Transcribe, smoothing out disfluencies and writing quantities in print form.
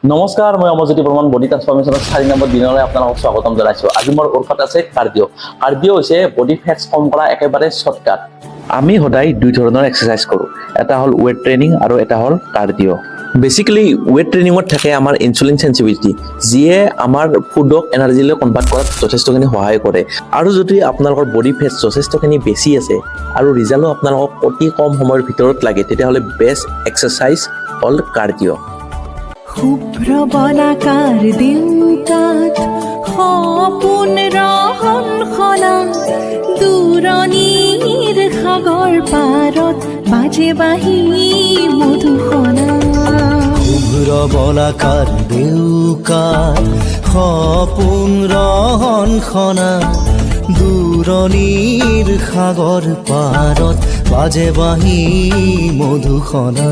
নমস্কাৰ, মই Amarjyoti Barman body ট্ৰান্সফৰ্মেশ্যনৰ 4 number দিনলৈ আপোনালোকক স্বাগতম জনাইছোঁ। আজি মোৰ উৰ্ফত আছে কাৰ্ডিঅ'। কাৰ্ডিঅ' হৈছে বডি ফেটছ কম কৰা একেবাৰে শ্বৰ্টকাট। আমি সদায় দুই ধৰণৰ এক্সাৰচাইজ কৰোঁ, এটা হ'ল ৱেট ট্ৰেইনিং আৰু এটা হ'ল কাৰ্ডিঅ'। বেচিকেলি ৱেট ট্ৰেইনিঙত থাকে আমাৰ ইনচুলিন চেঞ্চিভিলিটি, যিয়ে আমাৰ ফুডক এনাৰ্জিলৈ কনভাৰ্ট কৰাত যথেষ্টখিনি সহায় কৰে। আৰু যদি আপোনালোকৰ বডি ফেটছ যথেষ্টখিনি বেছি আছে আৰু ৰিজাল্টো আপোনালোকক অতি কম সময়ৰ ভিতৰত লাগে, তেতিয়াহ'লে বেষ্ট এক্সাৰচাইজ হ'ল কাৰ্ডিঅ'। শুভ্ৰ বলাকাৰ দেউতাত সপোন ৰহন সলা দূৰণিৰ সাগৰ পাৰত বাজে বাঁহী মধুসনা। শুভ্ৰ বলাকাৰ দেউকাত সপোন ৰহন সনা দূৰণিৰ সাগৰ পাৰত বাজে বাঁহী মধুসনা।